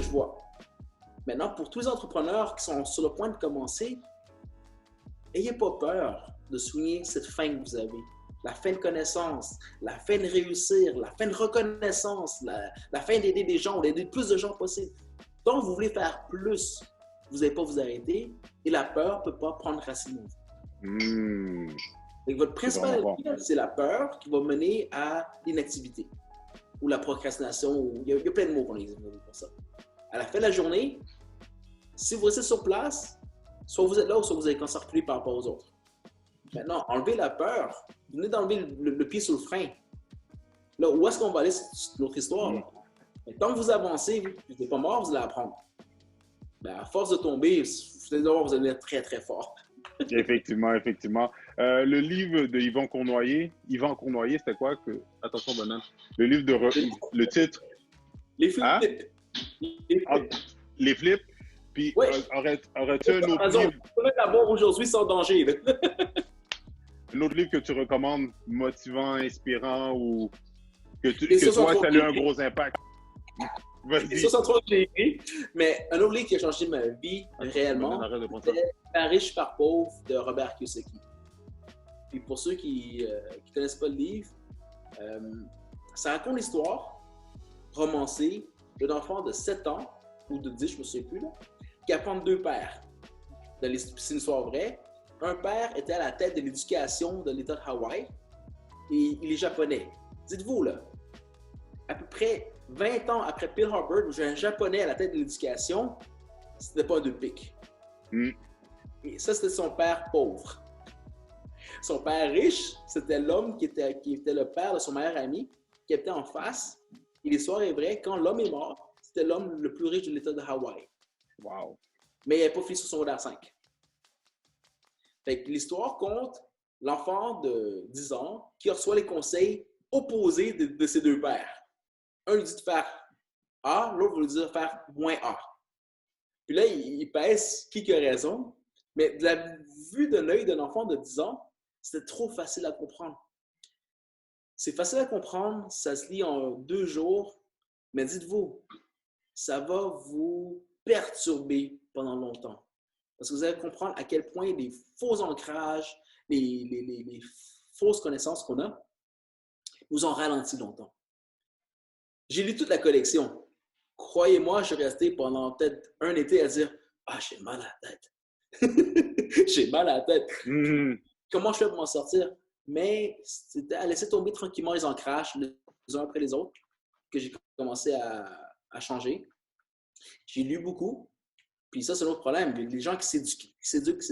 je vois. Maintenant, pour tous les entrepreneurs qui sont sur le point de commencer, ayez pas peur de souligner cette fin que vous avez. La fin de connaissance, la fin de réussir, la fin de reconnaissance, la fin d'aider des gens, d'aider le plus de gens possible. Donc, vous voulez faire plus, vous n'allez pas vous arrêter et la peur ne peut pas prendre racine. Et votre principal ennemi, c'est la peur qui va mener à l'inactivité ou la procrastination. Ou, il y a plein de mots qu'on utilise pour ça. À la fin de la journée, si vous restez sur place, soit vous êtes là ou soit vous allez circuler par rapport aux autres. Maintenant, enlevez la peur. Vous venez d'enlever le pied sur le frein. Là, où est-ce qu'on va aller sur notre histoire? Et tant que vous avancez, vous n'êtes pas mort, vous allez apprendre. Mais à force de tomber, vous allez être très, très fort. Effectivement, effectivement. Le livre de Yvan Cournoyer, c'était quoi que... Attention, Bonhomme. Le livre de... Le titre? Les flips. Hein? Les flips. Puis, oui. aurais-tu un autre livre? Vous pouvez l'avoir aujourd'hui sans danger. Un autre livre que tu recommandes, motivant, inspirant ou que toi, ça a eu un gros impact? Vas-y. C'est ça, que j'ai écrit. Mais un autre livre qui a changé ma vie réellement, c'est Par riche, par pauvre de Robert Kiyosaki. Puis pour ceux qui ne connaissent pas le livre, ça raconte l'histoire romancée d'un enfant de 7 ans ou de 10, je ne me souviens plus, là, qui apprend deux pères. C'est une histoire vraie. Un père était à la tête de l'éducation de l'État de Hawaï et il est japonais. Dites-vous, là, à peu près 20 ans après Pearl Harbor, où j'ai un japonais à la tête de l'éducation, c'était pas un deux piques. Et ça, c'était son père pauvre. Son père riche, c'était l'homme qui était le père de son meilleur ami, qui était en face. Et l'histoire est vraie, quand l'homme est mort, c'était l'homme le plus riche de l'État de Hawaï. Wow. Mais il n'avait pas fini sur son secondaire 5. Fait que l'histoire compte l'enfant de 10 ans qui reçoit les conseils opposés de ses deux pères. Un lui dit de faire A, l'autre lui dit de faire moins A. Puis là, il pèse qui a raison, mais de la vue de l'œil d'un enfant de 10 ans, c'était trop facile à comprendre. C'est facile à comprendre, ça se lit en 2 jours, mais dites-vous, ça va vous perturber pendant longtemps. Parce que vous allez comprendre à quel point les faux ancrages, les fausses connaissances qu'on a, nous ont ralenti longtemps. J'ai lu toute la collection. Croyez-moi, je suis resté pendant peut-être un été à dire « Ah, j'ai mal à la tête. J'ai mal à la tête. Comment je fais pour m'en sortir? » Mais c'était à laisser tomber tranquillement les ancrages les uns après les autres que j'ai commencé à changer. J'ai lu beaucoup. Puis ça, c'est l'autre problème. Les gens qui s'éduquent,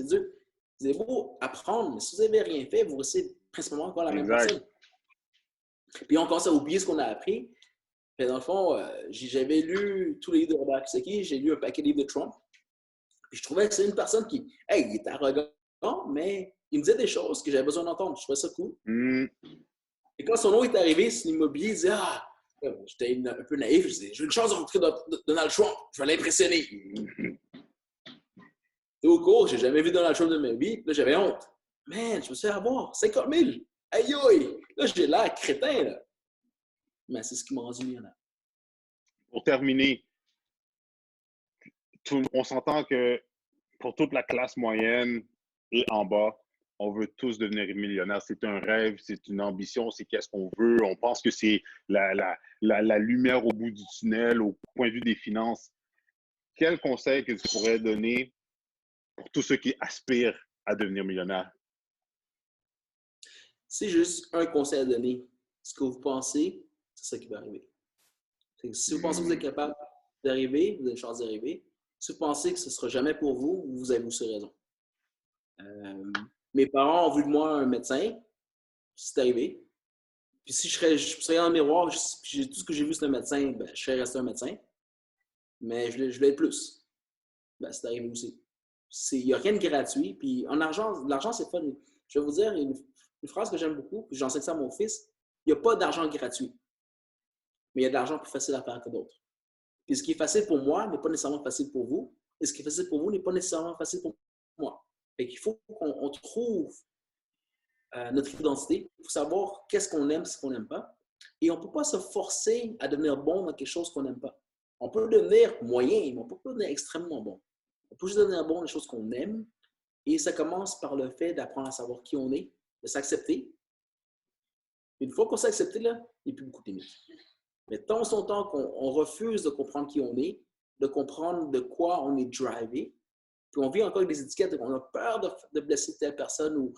vous avez beau apprendre, mais si vous n'avez rien fait, vous restez principalement encore la même personne. Puis on commence à oublier ce qu'on a appris. Puis dans le fond, j'avais lu tous les livres de Robert Kiyosaki, j'ai lu un paquet de livres de Trump. Puis je trouvais que c'est une personne qui, il est arrogant, mais il me disait des choses que j'avais besoin d'entendre. Je trouvais ça cool. Et quand son nom est arrivé sur l'immobilier, il disait j'étais un peu naïf, je disais, j'ai une chance de rencontrer Donald Trump, je vais l'impressionner. Et au cours, j'ai jamais vu Donald Trump de ma vie, là j'avais honte. Man, je me suis fait avoir 50 000. Aïe aïe! Là, j'ai l'air crétin, là. Mais c'est ce qui m'a rendu millionnaire. Pour terminer, on s'entend que pour toute la classe moyenne et en bas, on veut tous devenir millionnaire. C'est un rêve, c'est une ambition, c'est qu'est-ce qu'on veut. On pense que c'est la lumière au bout du tunnel, au point de vue des finances. Quel conseil que tu pourrais donner pour tous ceux qui aspirent à devenir millionnaire? C'est juste un conseil à donner. Ce que vous pensez, c'est ça qui va arriver. Si vous pensez que vous êtes capable d'arriver, vous avez une chance d'y arriver. Si vous pensez que ce ne sera jamais pour vous, vous avez aussi raison. Mes parents ont vu de moi un médecin, c'est arrivé. Puis si je serais dans le miroir, tout ce que j'ai vu, c'est un médecin, ben, je serais resté un médecin. Mais je voulais être plus. Ben, c'est arrivé aussi. Il n'y a rien de gratuit. Puis en argent, l'argent, c'est fun. Je vais vous dire une phrase que j'aime beaucoup, puis j'enseigne ça à mon fils. Il n'y a pas d'argent gratuit. Mais il y a de l'argent plus facile à faire que d'autres. Puis ce qui est facile pour moi n'est pas nécessairement facile pour vous. Et ce qui est facile pour vous n'est pas nécessairement facile pour moi. Fait qu'il faut qu'on trouve notre identité. Il faut savoir qu'est-ce qu'on aime, ce qu'on n'aime pas. Et on ne peut pas se forcer à devenir bon dans quelque chose qu'on n'aime pas. On peut devenir moyen, mais on ne peut pas devenir extrêmement bon. On peut juste devenir bon les choses qu'on aime. Et ça commence par le fait d'apprendre à savoir qui on est, de s'accepter. Une fois qu'on s'est accepté, là, il n'y a plus beaucoup de limites. Mais tant son temps qu'on refuse de comprendre qui on est, de comprendre de quoi on est drivé, puis on vit encore avec des étiquettes, on a peur de blesser telle personne ou,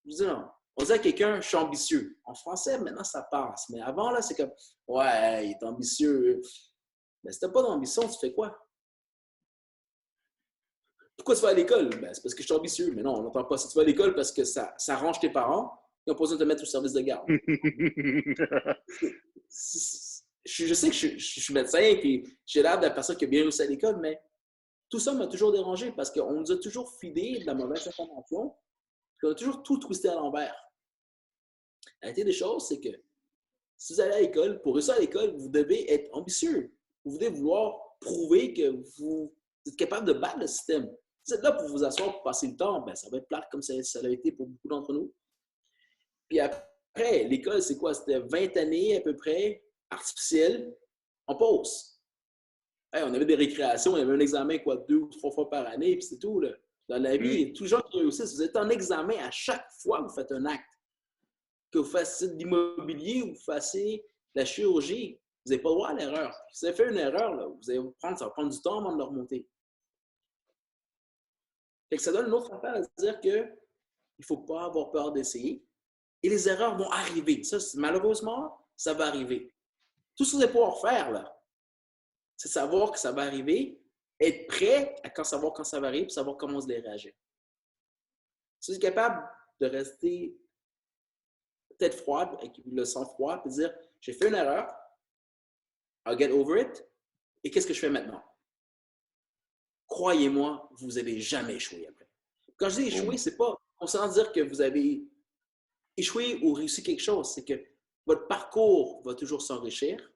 je veux dire, on dit à quelqu'un, je suis ambitieux. En français, maintenant, ça passe. Mais avant, là, c'est comme, ouais, il est ambitieux. Mais si tu n'as pas d'ambition, tu fais quoi? Pourquoi tu vas à l'école? Ben, c'est parce que je suis ambitieux. Mais non, on n'entend pas. Si tu vas à l'école parce que ça arrange tes parents, ils ont pas besoin de te mettre au service de garde. Je sais que je suis médecin et j'ai l'air de la personne qui a bien réussi à l'école, mais tout ça m'a toujours dérangé parce qu'on nous a toujours fidé de la mauvaise information, puis on a toujours tout twisté à l'envers. La réalité des choses, c'est que si vous allez à l'école, pour réussir à l'école, vous devez être ambitieux. Vous devez vouloir prouver que vous êtes capable de battre le système. Si vous êtes là pour vous asseoir, pour passer le temps, ben, ça va être plate comme ça l'a été pour beaucoup d'entre nous. Puis après, l'école, c'est quoi? C'était 20 années à peu près, artificielles, en pause. Hey, on avait des récréations, il y avait un examen quoi, 2 ou 3 fois par année, puis c'est tout. Là. Dans la vie, tous les gens qui réussissent, vous êtes en examen à chaque fois que vous faites un acte. Que vous fassiez de l'immobilier ou vous fassiez de la chirurgie, vous n'avez pas le droit à l'erreur. Si vous avez fait une erreur, là, ça va prendre du temps avant de le remonter. Fait que ça donne une autre affaire à dire qu'il ne faut pas avoir peur d'essayer. Et les erreurs vont arriver. Ça, malheureusement, ça va arriver. Tout ce que vous allez pouvoir faire, là, c'est savoir que ça va arriver, être prêt à savoir quand ça va arriver, et savoir comment vous allez réagir. Si vous êtes capable de rester tête froide, avec le sang froid, et dire j'ai fait une erreur, I'll get over it, et qu'est-ce que je fais maintenant? Croyez-moi, vous n'allez jamais échouer après. Quand je dis échouer, c'est pas concernant dire que vous avez échoué ou réussi quelque chose, c'est que votre parcours va toujours s'enrichir,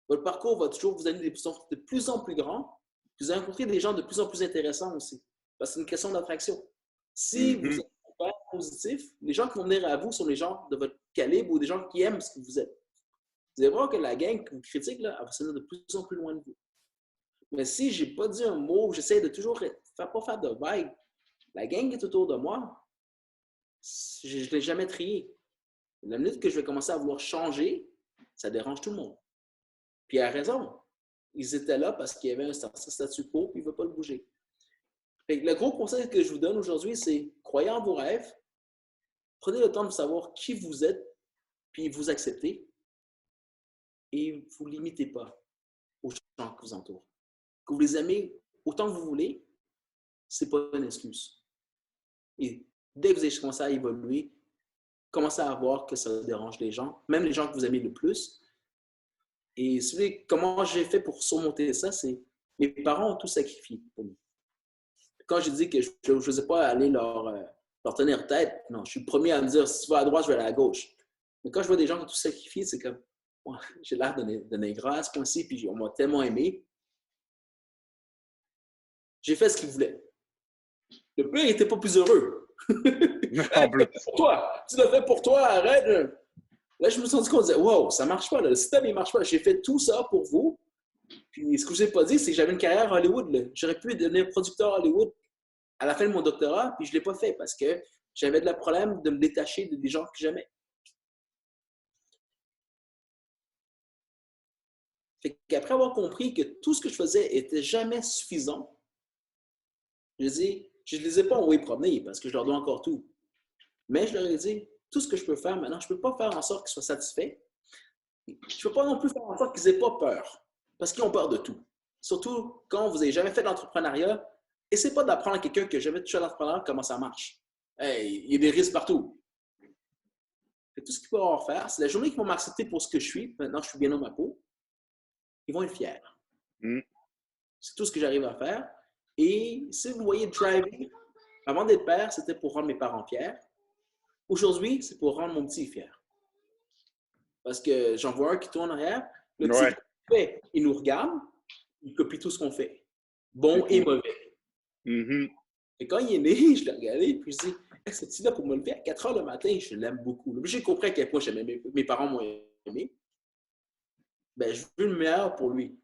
votre parcours va toujours vous amener des positions de plus en plus grands, vous allez rencontrer des gens de plus en plus intéressants aussi, parce que c'est une question d'attraction. Si vous êtes super positif, les gens qui vont venir à vous sont les gens de votre calibre ou des gens qui aiment ce que vous êtes. Vous allez voir que la gang qui vous critique, là, elle va se mettre de plus en plus loin de vous. Mais si je n'ai pas dit un mot, j'essaie de toujours pas faire de vagues, la gang qui est autour de moi, je ne l'ai jamais trié. La minute que je vais commencer à vouloir changer, ça dérange tout le monde. Puis il a raison. Ils étaient là parce qu'il y avait un statu quo, puis ils ne veulent pas le bouger. Fait que le gros conseil que je vous donne aujourd'hui, c'est croyez en vos rêves, prenez le temps de savoir qui vous êtes, puis vous acceptez, et vous ne limitez pas aux gens qui vous entourent. Que vous les aimez autant que vous voulez, ce n'est pas une excuse. Et dès que vous avez commencé à évoluer, commencez à voir que ça dérange les gens, même les gens que vous aimez le plus. Et si vous voulez, comment j'ai fait pour surmonter ça, c'est mes parents ont tout sacrifié pour nous. Quand j'ai dit que je ne faisais pas aller leur tenir tête, non, je suis le premier à me dire si tu vas à droite, je vais aller à gauche. Mais quand je vois des gens qui ont tout sacrifié, c'est comme ouais, j'ai l'air d'un ingrat à ce point-ci, puis on m'a tellement aimé. J'ai fait ce qu'ils voulaient. Le pire, il n'était pas plus heureux. En plus. Pour toi, tu l'as fait pour toi, arrête. Là, je me suis rendu compte, wow, ça ne marche pas, là. Le système, il ne marche pas. J'ai fait tout ça pour vous. Puis ce que je n'ai pas dit, c'est que j'avais une carrière à Hollywood. J'aurais pu devenir producteur à Hollywood à la fin de mon doctorat, puis je ne l'ai pas fait parce que j'avais de la problème de me détacher des gens que j'aimais. Fait qu'après avoir compris que tout ce que je faisais n'était jamais suffisant, je ne les ai pas envoyés promener parce que je leur dois encore tout. Mais je leur ai dit, tout ce que je peux faire maintenant, je ne peux pas faire en sorte qu'ils soient satisfaits. Je ne peux pas non plus faire en sorte qu'ils n'aient pas peur, parce qu'ils ont peur de tout. Surtout quand vous n'avez jamais fait de l'entrepreneuriat, essayez pas d'apprendre à quelqu'un qui n'a jamais touché à l'entrepreneuriat comment ça marche. Hey, il y a des risques partout. Et tout ce qu'ils pourront faire, c'est la journée qu'ils vont m'accepter pour ce que je suis, maintenant je suis bien dans ma peau, ils vont être fiers. C'est tout ce que j'arrive à faire. Et si vous voyez driver, avant d'être père, c'était pour rendre mes parents fiers. Aujourd'hui, c'est pour rendre mon petit fier. Parce que j'en vois un qui tourne en arrière, le petit fait, il nous regarde, il copie tout ce qu'on fait, bon et mauvais. Et quand il est né, je l'ai regardé, puis je dis, ce petit-là, pour me lever à 4 heures le matin, je l'aime beaucoup. J'ai compris à quel point mes parents m'ont aimé. Ben, je veux le meilleur pour lui.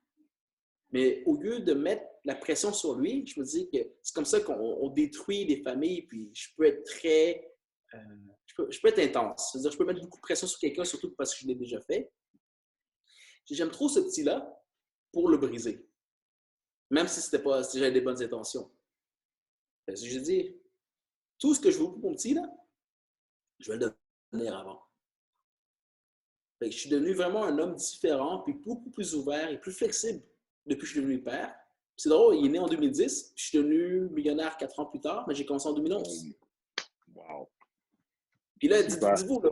Mais au lieu de mettre la pression sur lui, je me dis que c'est comme ça qu'on détruit les familles, puis je peux être très... je peux être intense. C'est-à-dire, je peux mettre beaucoup de pression sur quelqu'un, surtout parce que je l'ai déjà fait. J'aime trop ce petit-là pour le briser. Même si si j'avais des bonnes intentions. Parce que j'ai dit, tout ce que je veux pour mon petit, là, je vais le donner avant. Fait que je suis devenu vraiment un homme différent, puis beaucoup plus ouvert et plus flexible depuis que je suis devenu père. C'est drôle, il est né en 2010, puis je suis devenu millionnaire 4 ans plus tard, mais j'ai commencé en 2011. Wow. Puis là, Super. dites-vous,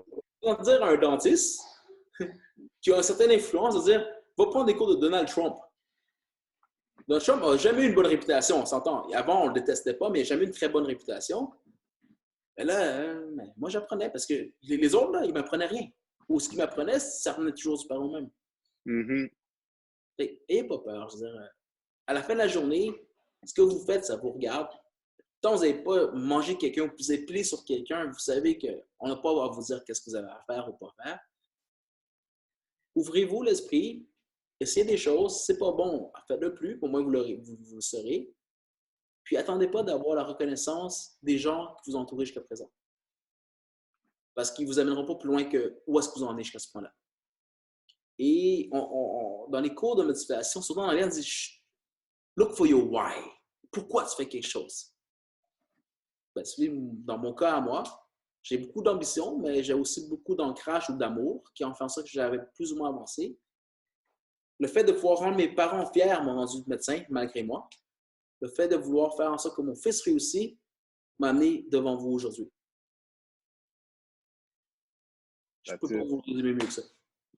on va dire à un dentiste qui a une certaine influence, de dire, va prendre des cours de Donald Trump. Donald Trump n'a jamais eu une bonne réputation, on s'entend. Avant, on ne le détestait pas, mais il n'a jamais eu une très bonne réputation. Et là, moi, j'apprenais parce que les autres, là, ils ne m'apprenaient rien. Ou ce qu'ils m'apprenaient, ça revenait toujours du parent même. Mm-hmm. Et pas peur. Je veux dire, à la fin de la journée, ce que vous faites, ça vous regarde. Tant que vous n'avez pas mangé quelqu'un, vous avez plié sur quelqu'un, vous savez qu'on n'a pas à vous dire qu'est-ce que vous avez à faire ou pas faire. Ouvrez-vous l'esprit, essayez des choses. Si ce n'est pas bon, faites-le plus. Au moins, vous le saurez. Puis, attendez pas d'avoir la reconnaissance des gens qui vous ont entouré jusqu'à présent. Parce qu'ils ne vous amèneront pas plus loin que où est-ce que vous en êtes jusqu'à ce point-là. Et dans les cours de motivation, souvent, on dit « Look for your why ». Pourquoi tu fais quelque chose? Ben, dans mon cas à moi, j'ai beaucoup d'ambition, mais j'ai aussi beaucoup d'ancrage ou d'amour qui ont fait en sorte que j'avais plus ou moins avancé. Le fait de pouvoir rendre mes parents fiers m'a rendu médecin, malgré moi. Le fait de vouloir faire en sorte que mon fils réussisse m'a amené devant vous aujourd'hui. Je ne peux pas vous résumer mieux que ça.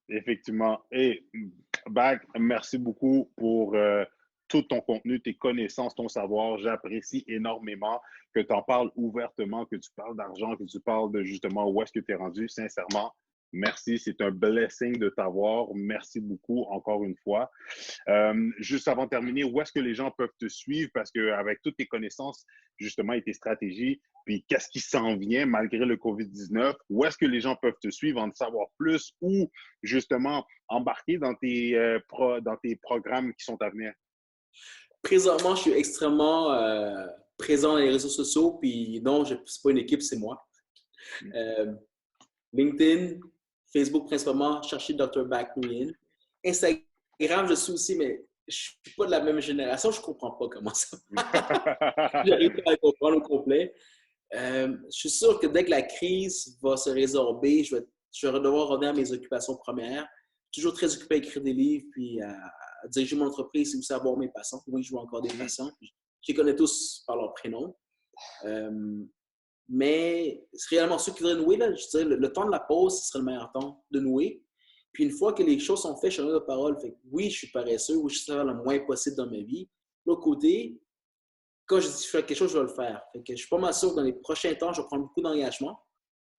Effectivement. Et Bag, merci beaucoup pour tout ton contenu, tes connaissances, ton savoir. J'apprécie énormément que tu en parles ouvertement, que tu parles d'argent, que tu parles de justement où est-ce que tu es rendu. Sincèrement, merci. C'est un blessing de t'avoir. Merci beaucoup encore une fois. Juste avant de terminer, où est-ce que les gens peuvent te suivre? Parce qu'avec toutes tes connaissances, justement, et tes stratégies, puis qu'est-ce qui s'en vient malgré le COVID-19, où est-ce que les gens peuvent te suivre, en savoir plus ou justement embarquer dans dans tes programmes qui sont à venir? Présentement, je suis extrêmement présent dans les réseaux sociaux, puis non, ce n'est pas une équipe, c'est moi. LinkedIn, Facebook principalement, chercher Dr. Bak Nguyen. Instagram, je suis aussi, mais je ne suis pas de la même génération, je ne comprends pas comment ça marche. J'arrive pas à comprendre au complet. Je suis sûr que dès que la crise va se résorber, je vais devoir revenir à mes occupations premières. Toujours très occupé à écrire des livres, puis à diriger mon entreprise et aussi à voir mes patients. Oui, je vois encore des patients. Je les connais tous par leur prénom. Mais c'est réellement ceux qui voudraient nouer, là, je dirais, le temps de la pause, ce serait le meilleur temps de nouer. Puis une fois que les choses sont faites, je suis un homme de parole. Fait que oui, je suis paresseux, oui, je suis le moins possible dans ma vie. De l'autre côté, quand je dis que je fais quelque chose, je vais le faire. Fait que je suis pas mal sûr que dans les prochains temps, je vais prendre beaucoup d'engagement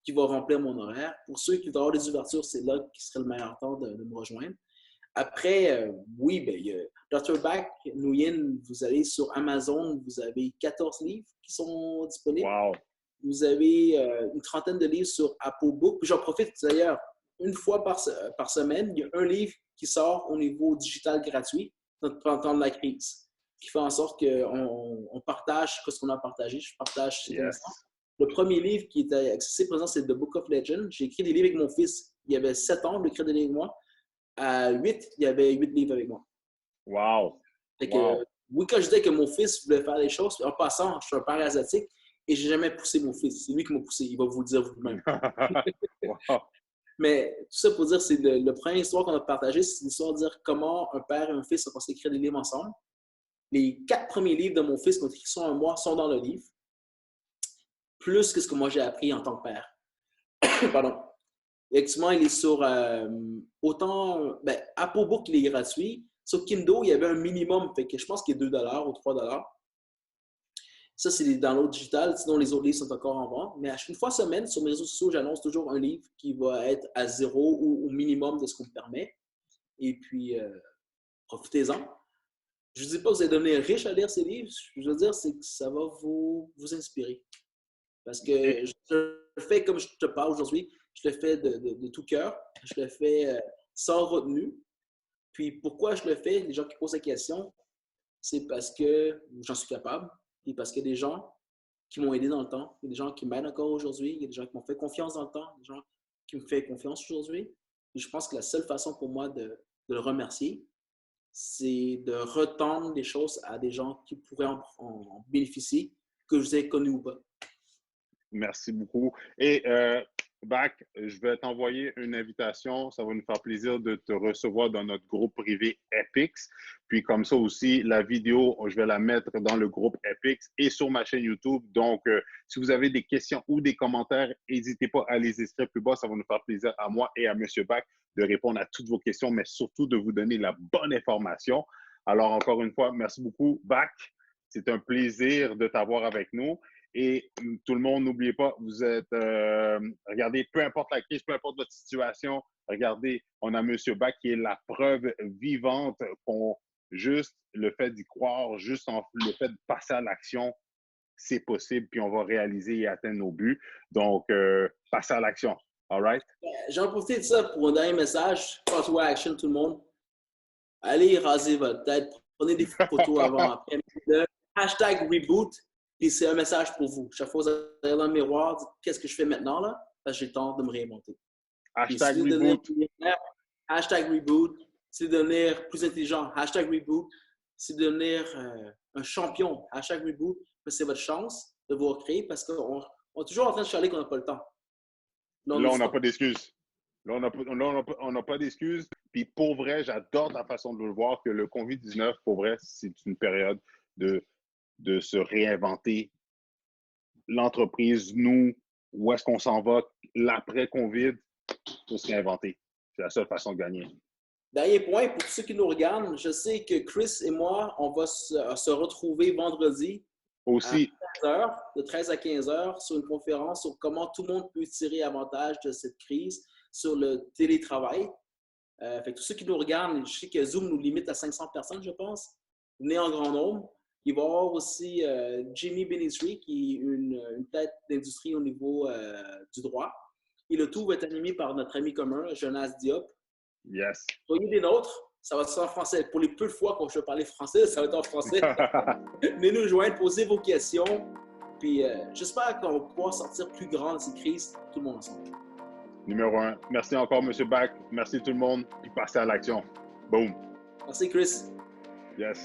qui va remplir mon horaire. Pour ceux qui voudraient avoir des ouvertures, c'est là qui serait le meilleur temps de me rejoindre. Après, oui, ben, il y a Dr. Bak Nguyen, vous allez sur Amazon, vous avez 14 livres qui sont disponibles. Wow. Vous avez une trentaine de livres sur Apple Book. J'en profite d'ailleurs, une fois par semaine, il y a un livre qui sort au niveau digital gratuit pendant le temps de la crise, qui fait en sorte qu'on partage ce qu'on a partagé. Je partage cet instant. Le premier livre qui est accessible présent, c'est The Book of Legends. J'ai écrit des livres avec mon fils. Il y avait 7 ans, il écrit des livres avec moi. À 8, il y avait 8 livres avec moi. Wow! Fait que, oui, quand je disais que mon fils voulait faire des choses, en passant, je suis un père asiatique et je n'ai jamais poussé mon fils. C'est lui qui m'a poussé. Il va vous le dire vous-même. Wow. Mais tout ça pour dire, c'est le premier histoire qu'on a partagé, c'est l'histoire de dire comment un père et un fils ont commencé à écrire des livres ensemble. Les 4 premiers livres de mon fils qui ont été écrits sur un mois sont dans le livre, plus que ce que moi j'ai appris en tant que père. Pardon. Effectivement, il est sur autant. Ben, Apple Book, il est gratuit. Sur Kindle, il y avait un minimum, fait que je pense qu'il est 2 ou 3 $. Ça, c'est des downloads digital. Sinon, les autres livres sont encore en vente. Mais une fois semaine, sur mes réseaux sociaux, j'annonce toujours un livre qui va être à 0 ou au minimum de ce qu'on me permet. Et puis, profitez-en. Je ne dis pas que vous allez devenir riche à lire ces livres. Je veux dire, c'est que ça va vous inspirer. Parce que je le fais comme je te parle aujourd'hui. Je le fais de tout cœur. Je le fais sans retenue. Puis pourquoi je le fais, les gens qui posent la question, c'est parce que j'en suis capable, puis parce qu'il y a des gens qui m'ont aidé dans le temps, il y a des gens qui m'aident encore aujourd'hui, il y a des gens qui m'ont fait confiance dans le temps, des gens qui me font confiance aujourd'hui. Et je pense que la seule façon pour moi de le remercier, c'est de retendre des choses à des gens qui pourraient en bénéficier, que je les ai connus ou pas. Merci beaucoup. Et Bac, je vais t'envoyer une invitation. Ça va nous faire plaisir de te recevoir dans notre groupe privé Epix. Puis comme ça aussi, la vidéo, je vais la mettre dans le groupe Epix et sur ma chaîne YouTube. Donc, si vous avez des questions ou des commentaires, n'hésitez pas à les inscrire plus bas. Ça va nous faire plaisir à moi et à M. Bac de répondre à toutes vos questions, mais surtout de vous donner la bonne information. Alors, encore une fois, merci beaucoup, Bac. C'est un plaisir de t'avoir avec nous. Et tout le monde, n'oubliez pas, vous êtes, regardez, peu importe la crise, peu importe votre situation, regardez, on a M. Bac qui est la preuve vivante qu'on, juste le fait d'y croire, juste le fait de passer à l'action, c'est possible, puis on va réaliser et atteindre nos buts. Donc, passer à l'action. All right? J'en profite de ça pour un dernier message. Call to action, tout le monde. Allez raser votre tête. Prenez des photos avant, après. Hashtag reboot. Puis c'est un message pour vous. Chaque fois que vous allez dans le miroir, dites qu'est-ce que je fais maintenant là? Parce que j'ai le temps de me réinventer. Hashtag reboot. Hashtag reboot. C'est de devenir plus intelligent. Hashtag reboot. C'est de devenir un champion. Hashtag reboot. C'est votre chance de vous recréer parce qu'on est toujours en train de chialer qu'on n'a pas le temps. Là, on n'a pas d'excuses. Là, on n'a pas d'excuses. Puis pour vrai, j'adore la façon de le voir que le COVID-19, pour vrai, c'est une période de se réinventer. L'entreprise, nous, où est-ce qu'on s'en va, l'après-COVID, pour se réinventer. C'est la seule façon de gagner. Dernier point, pour ceux qui nous regardent, je sais que Chris et moi, on va se retrouver vendredi aussi à 15h, de 13 à 15h, sur une conférence sur comment tout le monde peut tirer avantage de cette crise sur le télétravail. Fait que tous ceux qui nous regardent, je sais que Zoom nous limite à 500 personnes, je pense. Venez en grand nombre. Il va y avoir aussi Jimmy Benitri, qui est une tête d'industrie au niveau du droit. Et le tout va être animé par notre ami commun, Jonas Diop. Yes. Soyez des nôtres. Ça va être en français. Pour les peu de fois qu'on je vais parler français, ça va être en français. Venez nous joindre, posez vos questions. Puis j'espère qu'on va pouvoir sortir plus grand de ces crises, tout le monde ensemble. Numéro 1. Merci encore, M. Bac. Merci tout le monde. Puis passez à l'action. Boom. Merci, Chris. Yes.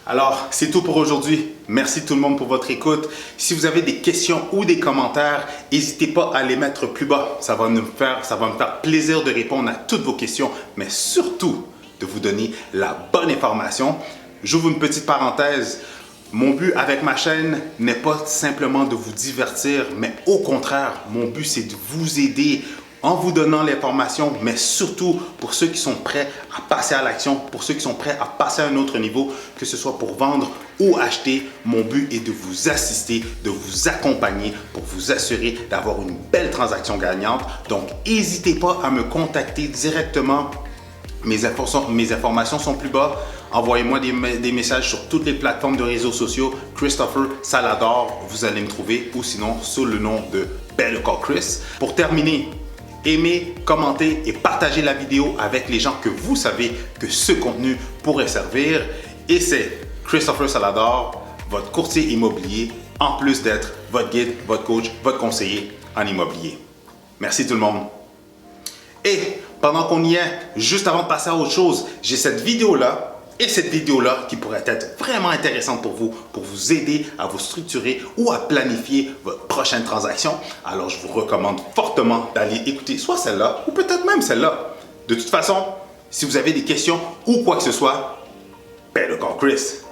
Alors, c'est tout pour aujourd'hui. Merci tout le monde pour votre écoute. Si vous avez des questions ou des commentaires, n'hésitez pas à les mettre plus bas. Ça va me faire plaisir de répondre à toutes vos questions, mais surtout de vous donner la bonne information. J'ouvre une petite parenthèse. Mon but avec ma chaîne n'est pas simplement de vous divertir, mais au contraire, mon but c'est de vous aider en vous donnant l'information, mais surtout pour ceux qui sont prêts à passer à l'action, pour ceux qui sont prêts à passer à un autre niveau, que ce soit pour vendre ou acheter. Mon but est de vous assister, de vous accompagner pour vous assurer d'avoir une belle transaction gagnante. Donc, n'hésitez pas à me contacter directement. Mes informations sont plus bas. Envoyez-moi des messages sur toutes les plateformes de réseaux sociaux. Christopher Salador, vous allez me trouver, ou sinon sous le nom de Better Call Chris. Pour terminer, aimez, commentez et partagez la vidéo avec les gens que vous savez que ce contenu pourrait servir. Et c'est Christopher Salador, votre courtier immobilier, en plus d'être votre guide, votre coach, votre conseiller en immobilier. Merci tout le monde. Et pendant qu'on y est, juste avant de passer à autre chose, j'ai cette vidéo-là et cette vidéo-là qui pourrait être vraiment intéressante pour vous aider à vous structurer ou à planifier votre prochaine transaction. Alors, je vous recommande fortement d'aller écouter soit celle-là ou peut-être même celle-là. De toute façon, si vous avez des questions ou quoi que ce soit, Better Call Chris.